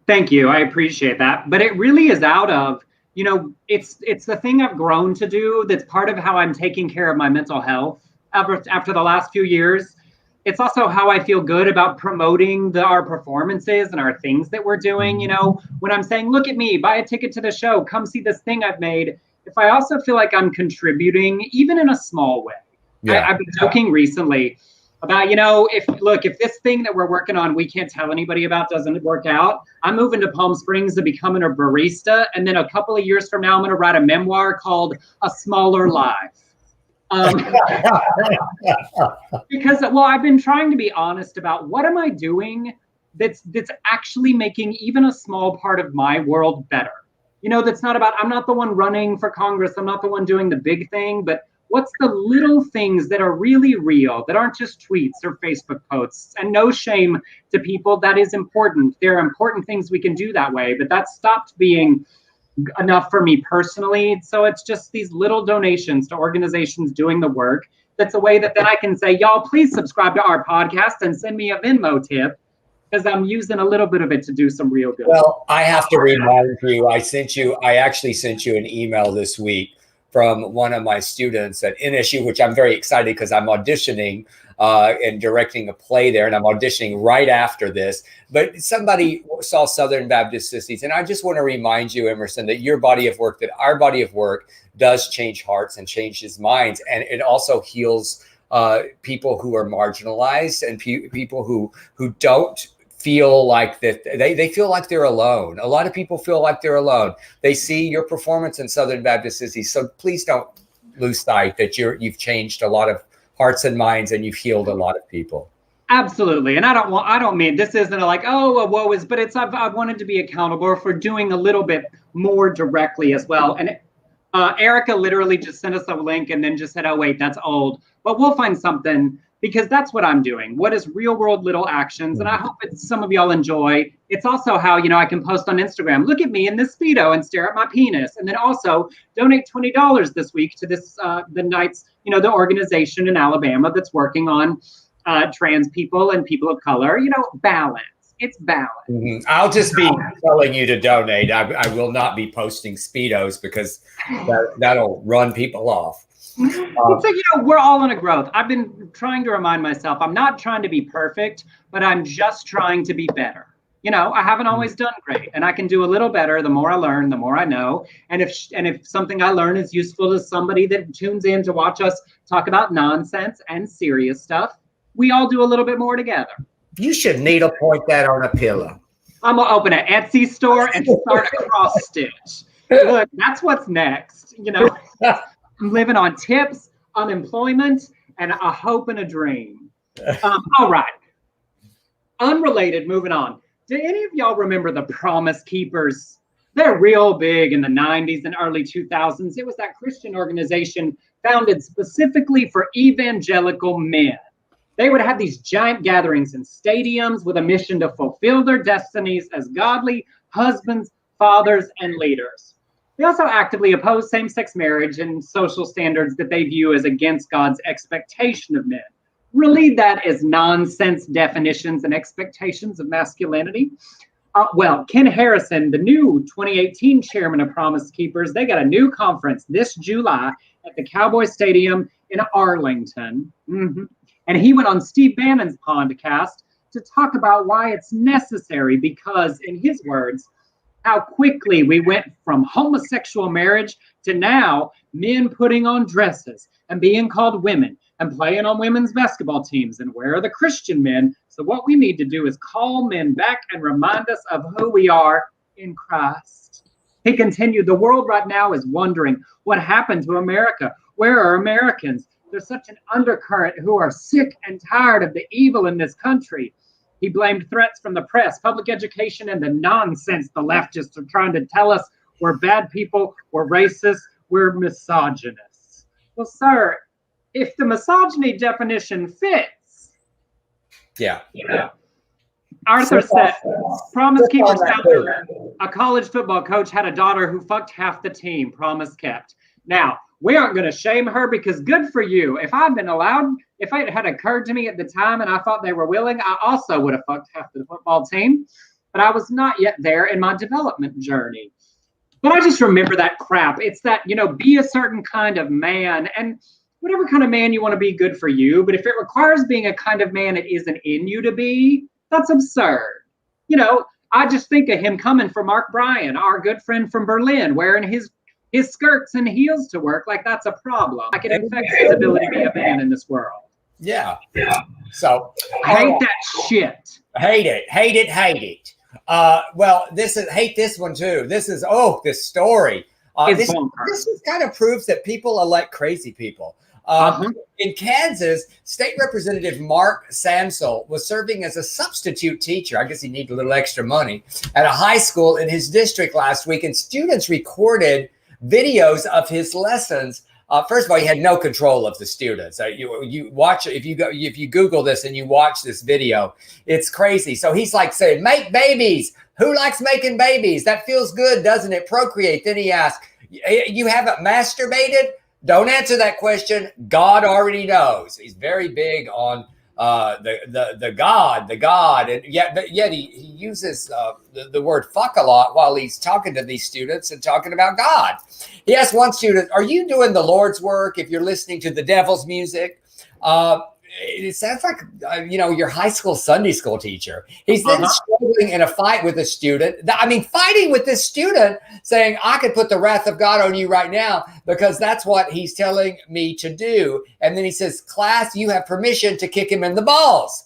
Thank you. I appreciate that. But it really is out of, it's the thing I've grown to do. That's part of how I'm taking care of my mental health after the last few years. It's also how I feel good about promoting our performances and our things that we're doing. When I'm saying, look at me, buy a ticket to the show, come see this thing I've made. If I also feel like I'm contributing, even in a small way. I've been joking recently about, if this thing that we're working on, we can't tell anybody about, doesn't work out, I'm moving to Palm Springs to becoming a barista. And then a couple of years from now, I'm going to write a memoir called A Smaller Life. Because, I've been trying to be honest about what am I doing that's actually making even a small part of my world better. That's not about, I'm not the one running for Congress. I'm not the one doing the big thing, but What's the little things that are really real, that aren't just tweets or Facebook posts? And no shame to people, that is important. There are important things we can do that way, but that stopped being enough for me personally. So it's just these little donations to organizations doing the work. That's a way that then I can say, y'all, please subscribe to our podcast and send me a Venmo tip, because I'm using a little bit of it to do some real good. Well, I have to remind you, I actually sent you an email this week from one of my students at NSU, which I'm very excited because I'm auditioning and directing a play there, and I'm auditioning right after this. But somebody saw Southern Baptist Sissies, and I just want to remind you, Emerson, that your body of work, that our body of work does change hearts and changes minds, and it also heals people who are marginalized and people who don't feel like that they feel like they're alone. A lot of people feel like they're alone. They see your performance in Southern Baptist Sissies. So please don't lose sight that you've changed a lot of hearts and minds, and you've healed a lot of people. Absolutely. And I don't mean, this isn't like, oh, woe is, but it's, I wanted to be accountable for doing a little bit more directly as well. And Erica literally just sent us a link and then just said, oh, wait, that's old. But we'll find something, because that's what I'm doing. What is real world little actions? And I hope some of y'all enjoy. It's also how, I can post on Instagram, look at me in this Speedo and stare at my penis. And then also donate $20 this week to this, the Knights, the organization in Alabama that's working on trans people and people of color, balance. It's balance. Mm-hmm. I'll just be telling you to donate. I will not be posting Speedos, because that'll run people off. It's like, we're all in a growth. I've been trying to remind myself, I'm not trying to be perfect, but I'm just trying to be better. I haven't always done great, and I can do a little better. The more I learn, the more I know. And if something I learn is useful to somebody that tunes in to watch us talk about nonsense and serious stuff, we all do a little bit more together. You should needle point that on a pillow. I'm going to open an Etsy store and start a cross stitch. Look, that's what's next. I'm living on tips, unemployment, and a hope and a dream. All right. Unrelated, moving on. Do any of y'all remember the Promise Keepers? They're real big in the 90s and early 2000s. It was that Christian organization founded specifically for evangelical men. They would have these giant gatherings in stadiums with a mission to fulfill their destinies as godly husbands, fathers, and leaders. They also actively oppose same-sex marriage and social standards that they view as against God's expectation of men. Really, that is nonsense definitions and expectations of masculinity. Ken Harrison, the new 2018 chairman of Promise Keepers, they got a new conference this July at the Cowboy Stadium in Arlington. Mm-hmm. And he went on Steve Bannon's podcast to talk about why it's necessary, because, in his words, how quickly we went from homosexual marriage to now men putting on dresses and being called women and playing on women's basketball teams. And where are the Christian men? So what we need to do is call men back and remind us of who we are in Christ. He continued, the world right now is wondering what happened to America. Where are Americans? There's such an undercurrent who are sick and tired of the evil in this country. He blamed threats from the press, public education, and the nonsense the leftists are trying to tell us we're bad people, we're racist, we're misogynists. Well, sir, if the misogyny definition fits. Yeah. Arthur said, Promise Keepers founder, a college football coach, had a daughter who fucked half the team. Promise kept. Now, we aren't going to shame her, because good for you. If I'd been allowed, if it had occurred to me at the time and I thought they were willing, I also would have fucked half the football team. But I was not yet there in my development journey. But I just remember that crap. It's that, be a certain kind of man, and whatever kind of man you want to be, good for you. But if it requires being a kind of man it isn't in you to be, that's absurd. I just think of him coming for Mark Bryan, our good friend from Berlin, wearing his skirts and heels to work, like that's a problem. Like it affects his ability to be a man in this world. Yeah. So I hate that shit. Hate it. Well, hate this one too. This story. This kind of proves that people elect crazy people. In Kansas, State Representative Mark Sansel was serving as a substitute teacher. I guess he needed a little extra money at a high school in his district last week, and students recorded videos of his lessons First of all, he had no control of the students. You watch, if you Google this and you watch this video, it's crazy. So he's like saying, "Make babies. Who likes making babies? That feels good, doesn't it? Procreate." Then he asks, "You haven't masturbated?" Don't answer that question. God already knows. He's very big on the God, and yet he uses the word "fuck" a lot while he's talking to these students and talking about God. He asked one student, "Are you doing the Lord's work if you're listening to the devil's music?" It sounds like your high school Sunday school teacher. He's then struggling in a fight with a student. I mean, fighting with this student, saying, "I could put the wrath of God on you right now because that's what he's telling me to do." And then he says, "Class, you have permission to kick him in the balls."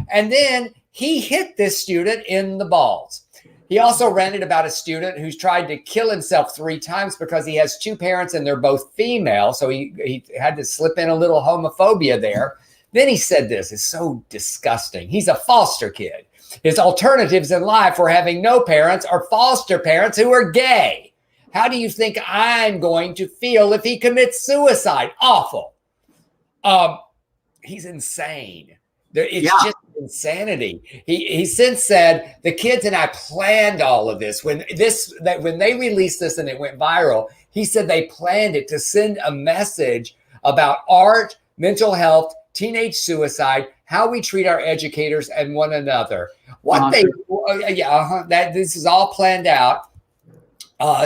And then he hit this student in the balls. He also ranted about a student who's tried to kill himself 3 times because he has 2 parents and they're both female. So he had to slip in a little homophobia there. Then he said this, it's so disgusting. He's a foster kid. His alternatives in life for having no parents are foster parents who are gay. How do you think I'm going to feel if he commits suicide? Awful. He's insane. It's just insanity. He since said, "The kids and I planned all of this. When they released this and it went viral, he said they planned it to send a message about art, mental health, teenage suicide, how we treat our educators and one another." This is all planned out.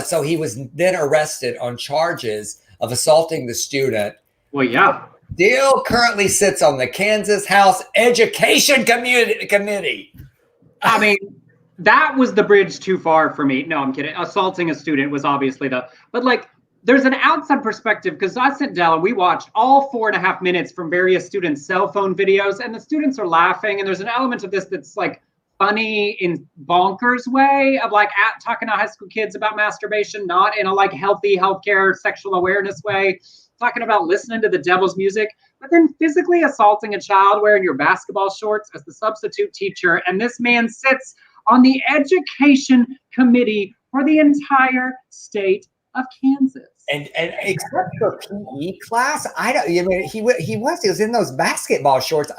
So he was then arrested on charges of assaulting the student. Well, yeah. Still currently sits on the Kansas House Education Committee. I mean, that was the bridge too far for me. No, I'm kidding. Assaulting a student was obviously but like, there's an outside perspective because I sit down and we watched all 4.5 minutes from various students' cell phone videos, and the students are laughing. And there's an element of this that's like funny in bonkers way of like talking to high school kids about masturbation, not in a like healthy healthcare sexual awareness way, talking about listening to the devil's music, but then physically assaulting a child wearing your basketball shorts as the substitute teacher. And this man sits on the education committee for the entire state of Kansas. And except for PE class, he was in those basketball shorts.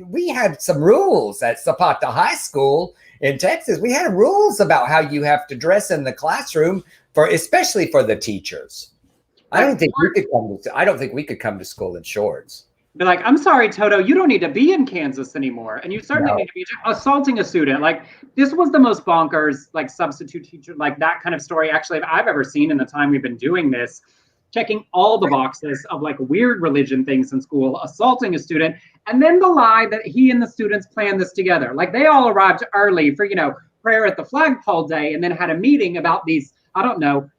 We had some rules at Zapata High School in Texas. We had rules about how you have to dress in the classroom especially for the teachers. I don't think we could come to school in shorts. Be like, "I'm sorry, Toto, you don't need to be in Kansas anymore, and you certainly need to be assaulting a student." Like, this was the most bonkers, like, substitute teacher, like that kind of story actually I've ever seen in the time we've been doing this, checking all the boxes of like weird religion things in school, assaulting a student, and then the lie that he and the students planned this together. Like, they all arrived early for prayer at the flagpole day, and then had a meeting about these, I don't know,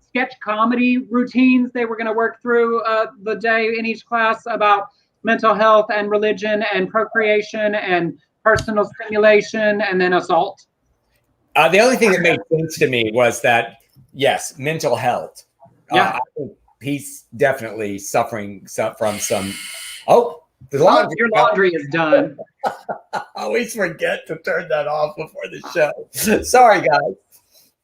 sketch comedy routines they were going to work through the day in each class about mental health and religion and procreation and personal stimulation, and then assault. The only thing that made sense to me was that, yes, mental health. I think he's definitely suffering from some. Oh, your laundry is done. I always forget to turn that off before the show. Sorry, guys.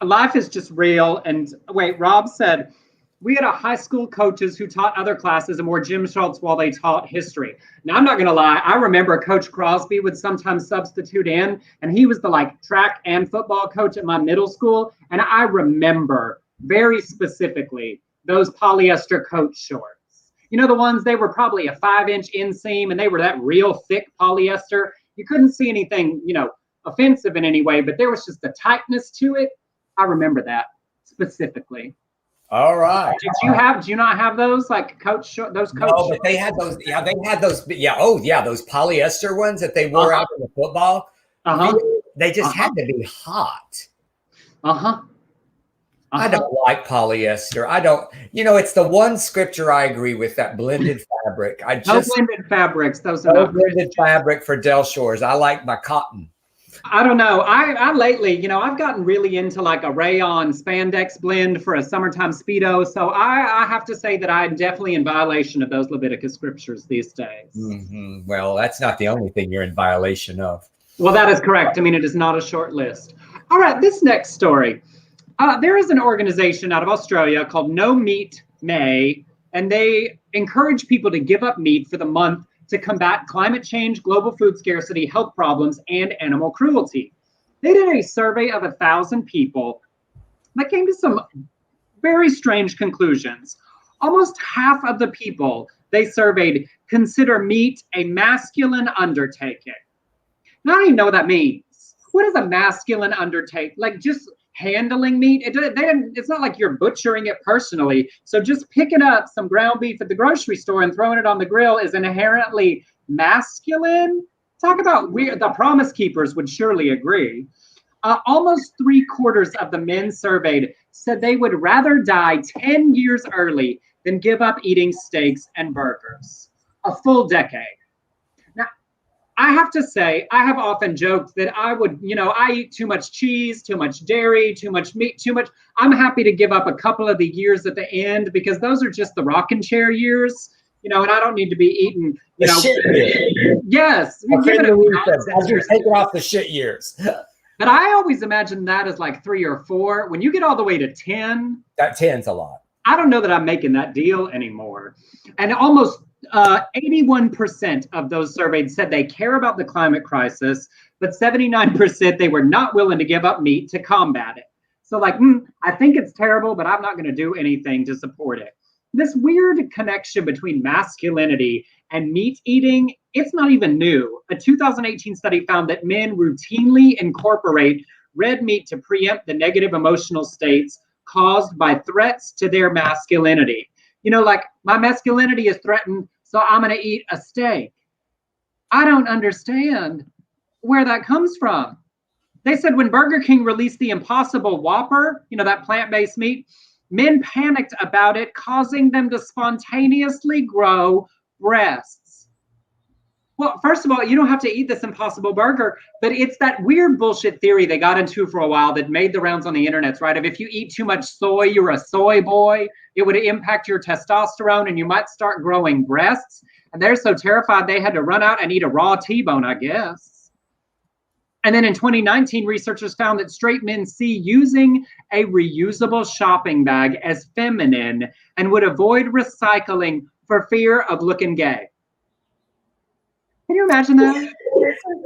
Life is just real. And wait, Rob said, "We had a high school coaches who taught other classes and wore gym shorts while they taught history." Now, I'm not going to lie. I remember Coach Crosby would sometimes substitute in, and he was the like track and football coach at my middle school. And I remember very specifically those polyester coach shorts. The ones, they were probably a 5-inch inseam, and they were that real thick polyester. You couldn't see anything, offensive in any way, but there was just a tightness to it. I remember that specifically. All right. Do you not have those like those coach? No, but they had those. Yeah, they had those. Yeah. Oh, yeah. Those polyester ones that they wore out in the football. They just had to be hot. I don't like polyester. I don't. It's the one scripture I agree with, that blended fabric. Blended fabrics. Those are no blended fabric for Del Shores. I like my cotton. I don't know. I lately, I've gotten really into like a rayon spandex blend for a summertime Speedo. So I have to say that I'm definitely in violation of those Leviticus scriptures these days. Mm-hmm. Well, that's not the only thing you're in violation of. Well, that is correct. I mean, it is not a short list. All right, this next story. There is an organization out of Australia called No Meat May, and they encourage people to give up meat for the month to combat climate change, global food scarcity, health problems, and animal cruelty. They did a survey of 1,000 people that came to some very strange conclusions. Almost half of the people they surveyed consider meat a masculine undertaking. Now, I don't even know what that means. What is a masculine undertaking? Like just handling meat? It's not like you're butchering it personally. So just picking up some ground beef at the grocery store and throwing it on the grill is inherently masculine? Talk about weird. The Promise Keepers would surely agree. Almost 3/4 of the men surveyed said they would rather die 10 years early than give up eating steaks and burgers. A full decade. Now, I have to say, I have often joked that I would, I eat too much cheese, too much dairy, too much meat, too much. I'm happy to give up a couple of the years at the end because those are just the rocking chair years, and I don't need to be eating, shit years. Yes. I'll take it off the shit years. But I always imagine that as like 3 or 4. When you get all the way to 10, that 10's a lot. I don't know that I'm making that deal anymore. And almost 81% of those surveyed said they care about the climate crisis, but 79% they were not willing to give up meat to combat it. So I think it's terrible, but I'm not going to do anything to support it. This weird connection between masculinity and meat eating, it's not even new. A 2018 study found that men routinely incorporate red meat to preempt the negative emotional states caused by threats to their masculinity. Like my masculinity is threatened, so I'm going to eat a steak. I don't understand where that comes from. They said when Burger King released the Impossible Whopper, that plant-based meat, men panicked about it, causing them to spontaneously grow breasts. Well, first of all, you don't have to eat this Impossible Burger, but it's that weird bullshit theory they got into for a while that made the rounds on the internet, right? If you eat too much soy, you're a soy boy. It would impact your testosterone and you might start growing breasts. And they're so terrified they had to run out and eat a raw T-bone, I guess. And then in 2019, researchers found that straight men see using a reusable shopping bag as feminine and would avoid recycling for fear of looking gay. Can you imagine that?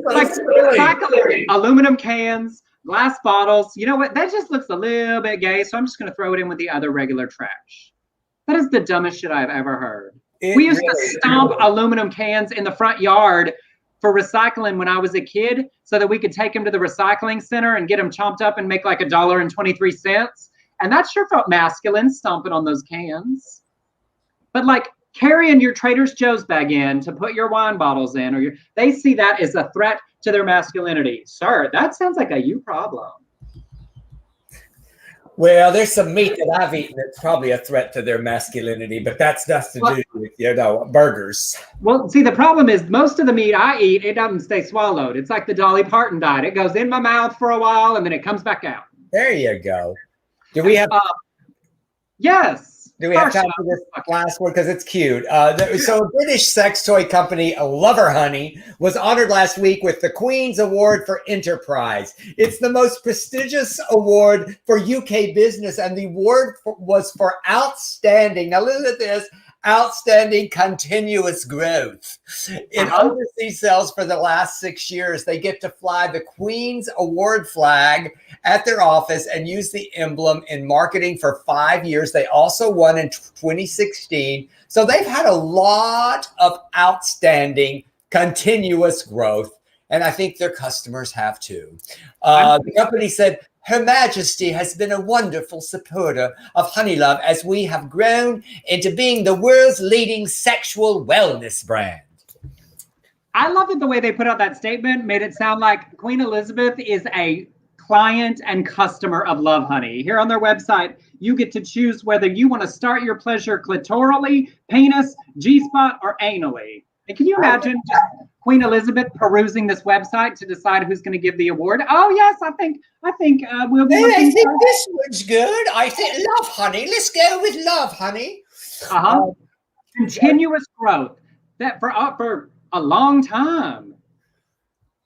Like recycling aluminum cans, glass bottles. You know what? That just looks a little bit gay, so I'm just going to throw it in with the other regular trash. That is the dumbest shit I've ever heard. We used to stomp aluminum cans in the front yard for recycling when I was a kid so that we could take them to the recycling center and get them chomped up and make like $1.23. And that sure felt masculine, stomping on those cans. But carrying your Trader Joe's bag in to put your wine bottles in, they see that as a threat to their masculinity. Sir, that sounds like a you problem. Well, there's some meat that I've eaten that's probably a threat to their masculinity, but that's nothing to do with, burgers. Well, see, the problem is most of the meat I eat, it doesn't stay swallowed. It's like the Dolly Parton diet. It goes in my mouth for a while and then it comes back out. There you go. Do we have... yes. Do we have time for this last one? Because it's cute. So a British sex toy company, Lover Honey, was honored last week with the Queen's Award for Enterprise. It's the most prestigious award for UK business, and the award was for outstanding, now listen to this, outstanding continuous growth. In overseas sales for the last 6 years, they get to fly the Queen's Award flag at their office and use the emblem in marketing for 5 years. They also won in 2016. So they've had a lot of outstanding continuous growth, and I think their customers have too. The company said, Her Majesty has been a wonderful supporter of Honeylove as we have grown into being the world's leading sexual wellness brand. I love it the way they put out that statement, made it sound like Queen Elizabeth is a client and customer of Love Honey. Here on their website, you get to choose whether you want to start your pleasure clitorally, penis, G-spot, or anally. And can you imagine just Queen Elizabeth perusing this website to decide who's going to give the award? Oh yes, I think we'll be. I think this one's good. I think Love Honey. Let's go with Love Honey. Continuous growth that for a long time.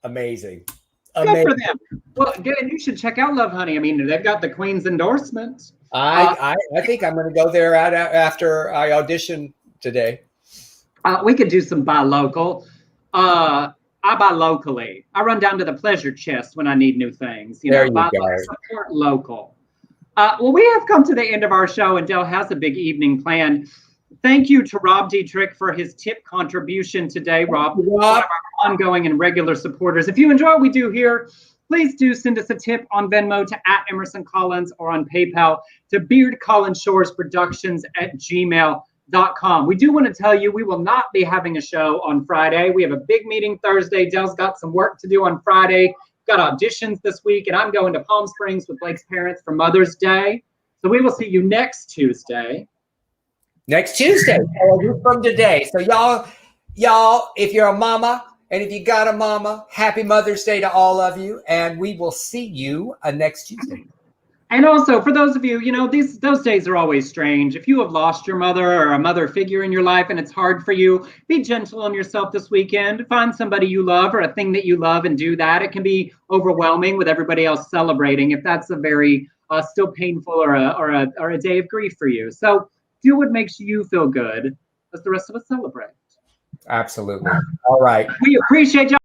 Amazing. Good for them. Well, good. You should check out Love Honey. I mean, they've got the Queen's endorsement. I think I'm going to go there after I audition today. We could do some buy local. I buy locally. I run down to the pleasure chest when I need new things. There you buy, go. support local. Well, we have come to the end of our show, and Dell has a big evening planned. Thank you to Rob Dietrich for his tip contribution today, Rob. One of our ongoing and regular supporters. If you enjoy what we do here, please do send us a tip on Venmo to @Emerson Collins or on PayPal to beardcollinsshores.productions@gmail.com. We do want to tell you we will not be having a show on Friday. We have a big meeting Thursday. Dell's got some work to do on Friday. Got auditions this week, and I'm going to Palm Springs with Blake's parents for Mother's Day. So we will see you next Tuesday. Next Tuesday, a week from today. So y'all, if you're a mama and if you got a mama, happy Mother's Day to all of you, and we will see you next Tuesday. And also, for those of you, those days are always strange. If you have lost your mother or a mother figure in your life and it's hard for you, be gentle on yourself this weekend. Find somebody you love or a thing that you love and do that. It can be overwhelming with everybody else celebrating if that's a very still painful or a day of grief for you. So do what makes you feel good as the rest of us celebrate. Absolutely. All right. We appreciate y'all.